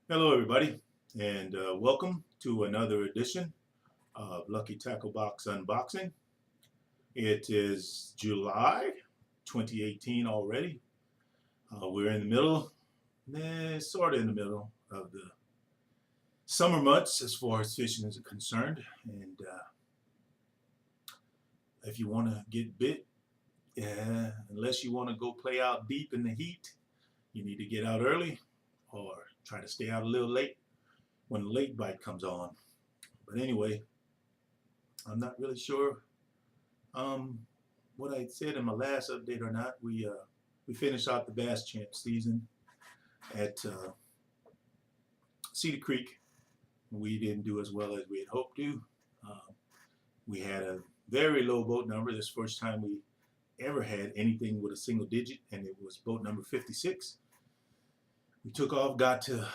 Hello, everybody, and welcome to another edition of Lucky Tackle Box Unboxing. It is July 2018 already. We're in the middle, sort of in the middle of the summer months as far as fishing is concerned. And if you want to get bit, unless you want to go play out deep in the heat, you need to get out early or try to stay out a little late when the late bite comes on. But anyway, I'm not really sure what I said in my last update or not. We finished out the Bass Champ season at Cedar Creek. We didn't do as well as we had hoped to. We had a very low boat number. This first time we ever had anything with a single digit, and it was boat number 56. We took off, got to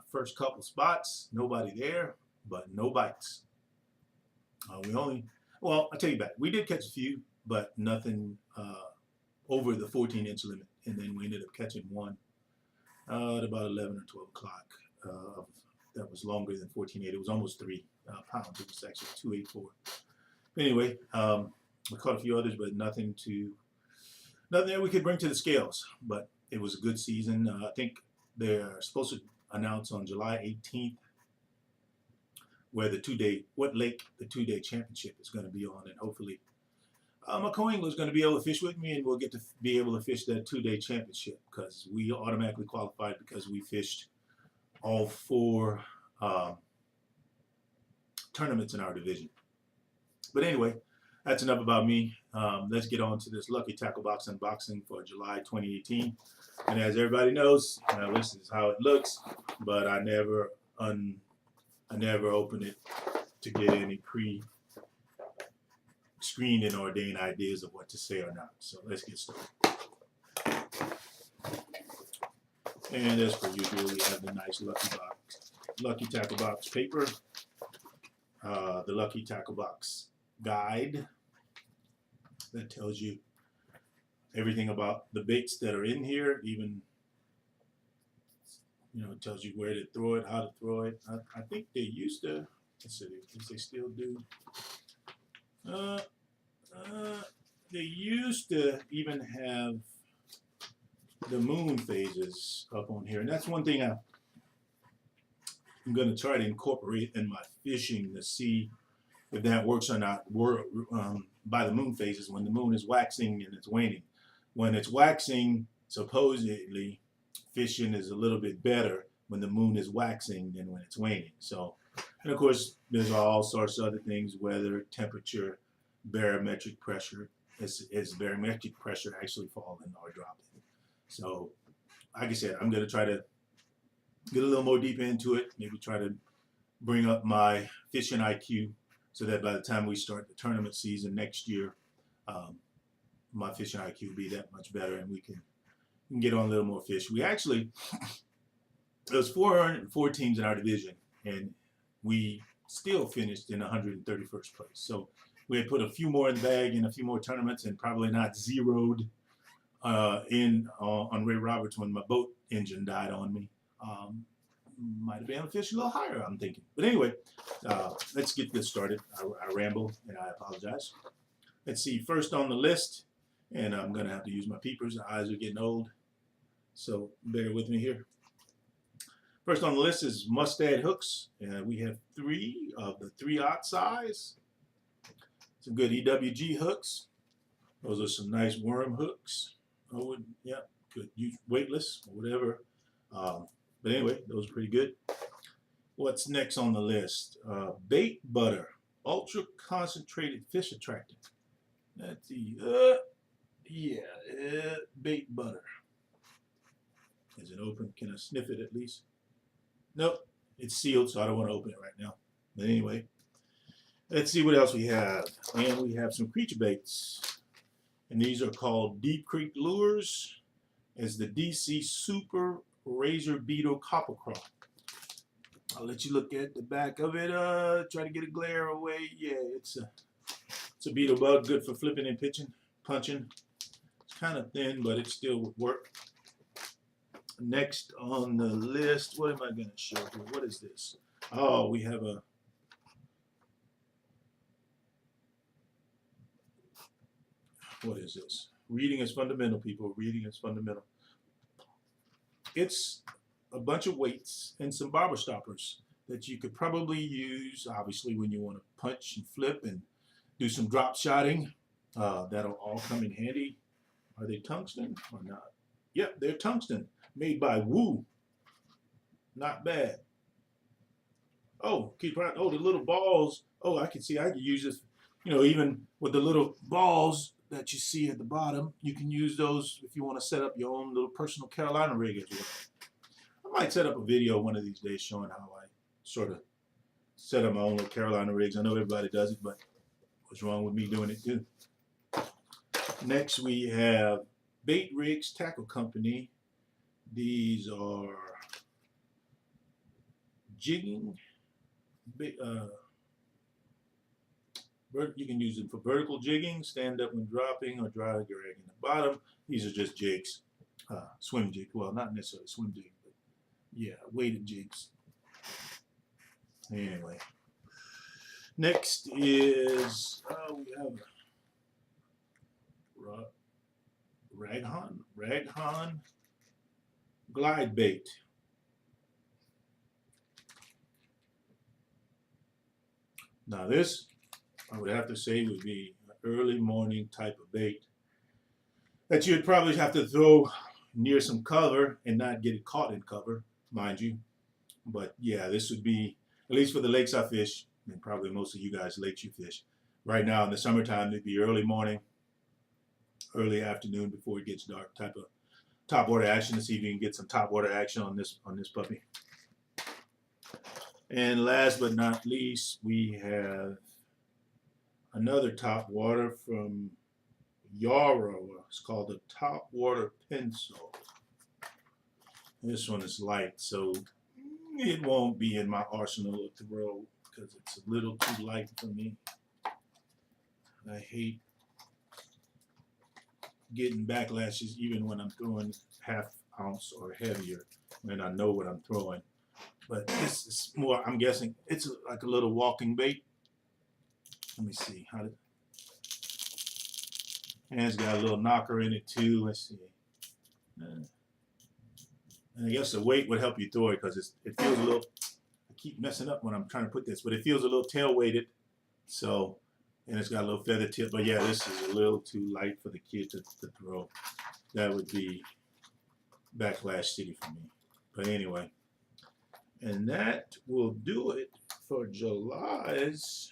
first couple spots, nobody there, but no bites. I'll tell you back. We did catch a few, but nothing over the 14-inch limit. And then we ended up catching one at about 11 or 12 o'clock. That was longer than 14.8. It was almost 3 pounds. It was actually 2.84. Anyway, we caught a few others, but nothing that we could bring to the scales. But it was a good season. I think they're supposed to announce on July 18th where what lake the two-day championship is going to be on, and hopefully my co-angler is going to be able to fish with me, and we'll get to be able to fish that two-day championship because we automatically qualified because we fished all 4 tournaments in our division. But anyway, that's enough about me. Let's get on to this Lucky Tackle Box unboxing for July 2018. And as everybody knows, this is how it looks, but I never open it to get any pre-screened and ordained ideas of what to say or not. So let's get started. And as per usual, we have the nice Lucky Tackle Box paper, the Lucky Tackle Box guide that tells you everything about the baits that are in here, even it tells you where to throw it, how to throw it. I think they used to, let's see if they still do. They used to even have the moon phases up on here. And that's one thing I'm going to try to incorporate in my fishing to see if that works or not. By the moon phases, when the moon is waxing and it's waning. When it's waxing, supposedly, fishing is a little bit better when the moon is waxing than when it's waning. So, and of course, there's all sorts of other things, weather, temperature, barometric pressure. Is barometric pressure actually falling or dropping? So, like I said, I'm going to try to get a little more deep into it, maybe try to bring up my fishing IQ so that by the time we start the tournament season next year, my fishing IQ will be that much better and we can get on a little more fish. We actually, there's 404 teams in our division, and we still finished in 131st place. So we had put a few more in the bag in a few more tournaments and probably not zeroed on Ray Roberts when my boat engine died on me. Might have been able to fish a little higher, I'm thinking. But anyway, let's get this started. I ramble, and I apologize. Let's see, first on the list, and I'm going to have to use my peepers. The eyes are getting old, so bear with me here. First on the list is Mustad hooks. We have 3 of the 3/0 size. Some good EWG hooks. Those are some nice worm hooks. Oh, yeah, good. Weightless or whatever. But anyway, those are pretty good. What's next on the list? Bait butter, ultra concentrated fish attractant. Let's see. Bait butter. Is it open? Can I sniff it at least? Nope, it's sealed, so I don't want to open it right now. But anyway, let's see what else we have. And we have some creature baits. And these are called Deep Creek Lures. It's the DC Super Razor Beetle Copper Crawl. I'll let you look at the back of it. Try to get a glare away. Yeah, it's a beetle bug, good for flipping and punching. It's kind of thin, but it still would work. Next on the list, what am I going to show here? What is this? Oh, we have a what is this? Reading is fundamental, people. Reading is fundamental. It's a bunch of weights and some barber stoppers that you could probably use, obviously, when you want to punch and flip and do some drop shotting. That'll all come in handy. Are they tungsten or not? Yep, they're tungsten, made by Woo. Not bad. Oh, keep right. Oh, the little balls. Oh, I can see. I can use this. You know, even with the little balls that you see at the bottom, you can use those if you want to set up your own little personal Carolina rig as well. I might set up a video one of these days showing how I sort of set up my own little Carolina rigs. I know everybody does it, but what's wrong with me doing it too? Next, we have Bait Rigs Tackle Company. These are jigging. You can use them for vertical jigging, stand up when dropping, or dry dragging the bottom. These are just jigs, swim jigs. Well, not necessarily swim jigs, but yeah, weighted jigs. Anyway, next is we have Raghan glide bait. Now this, I would have to say, would be an early morning type of bait that you'd probably have to throw near some cover and not get it caught in cover, mind you. But yeah, this would be, at least for the lakes I fish, and probably most of you guys lakes you fish. Right now in the summertime, it'd be early morning, early afternoon before it gets dark type of top water action to see if you can get some top water action on this puppy. And last but not least, we have another top water from Yarrow. It's called the Top Water Pencil. This one is light, so it won't be in my arsenal to throw because it's a little too light for me. I hate getting backlashes even when I'm throwing half ounce or heavier when I know what I'm throwing. But this is more, I'm guessing, it's like a little walking bait. Let me see. And it's got a little knocker in it too. Let's see. And I guess the weight would help you throw it because it feels a little, I keep messing up when I'm trying to put this, but it feels a little tail weighted. So, and it's got a little feather tip. But yeah, this is a little too light for the kid to throw. That would be Backlash City for me. But anyway. And that will do it for July's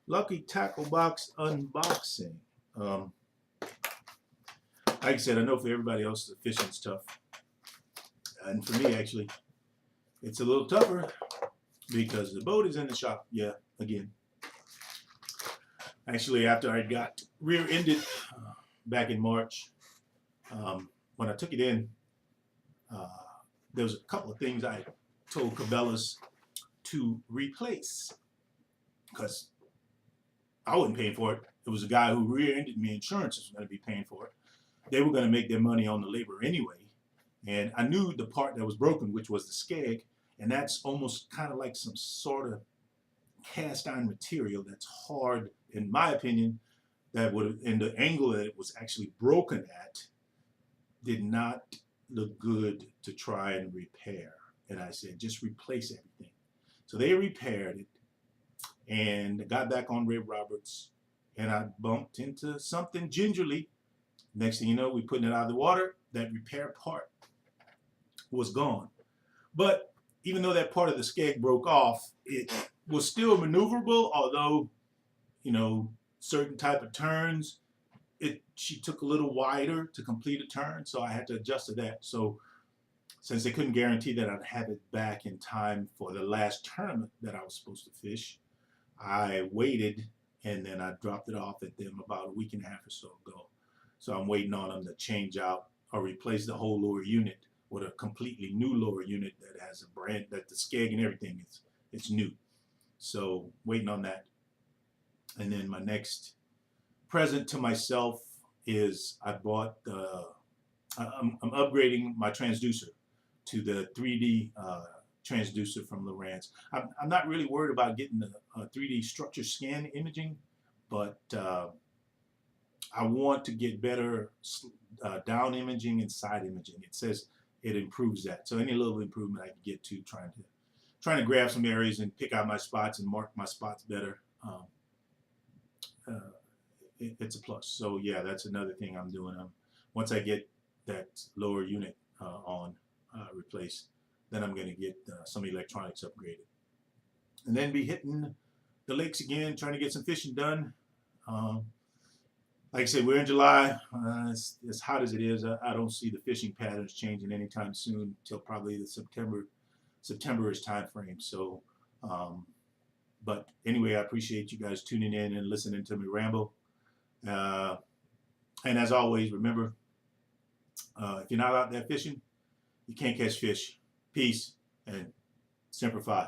Lucky Tackle Box unboxing. Like I said, I know for everybody else the fishing's tough. And for me, actually, it's a little tougher because the boat is in the shop. Yeah, again. Actually, after I got rear-ended back in March, when I took it in, there was a couple of things I told Cabela's to replace because I wasn't paying for it. It was a guy who rear-ended me. Insurance was going to be paying for it. They were going to make their money on the labor anyway. And I knew the part that was broken, which was the skeg, and that's almost kind of like some sort of cast iron material that's hard, in my opinion, that would, and the angle that it was actually broken at did not look good to try and repair. And I said, just replace everything. So they repaired it and got back on Ray Roberts, and I bumped into something gingerly. Next thing you know, we putting it out of the water. That repair part was gone. But even though that part of the skeg broke off, it was still maneuverable, although, you know, certain type of turns, she took a little wider to complete a turn, so I had to adjust to that. So since they couldn't guarantee that I'd have it back in time for the last tournament that I was supposed to fish, I waited, and then I dropped it off at them about a week and a half or so ago. So I'm waiting on them to change out or replace the whole lower unit with a completely new lower unit that has a brand, that the skeg and everything it's new. So waiting on that. And then my next present to myself is I bought I'm upgrading my transducer to the 3D transducer from Lowrance. I'm not really worried about getting the 3D structure scan imaging, but I want to get better down imaging and side imaging. It says it improves that. So any little improvement I can get to trying to grab some areas and pick out my spots and mark my spots better. It's a plus. So yeah, that's another thing I'm doing. Once I get that lower unit replaced, then I'm going to get some electronics upgraded, and then be hitting the lakes again, trying to get some fishing done. Like I said, we're in July. As hot as it is, I don't see the fishing patterns changing anytime soon till probably the September-ish time frame. So, but anyway, I appreciate you guys tuning in and listening to me ramble. And as always, remember, if you're not out there fishing, you can't catch fish. Peace and simplify.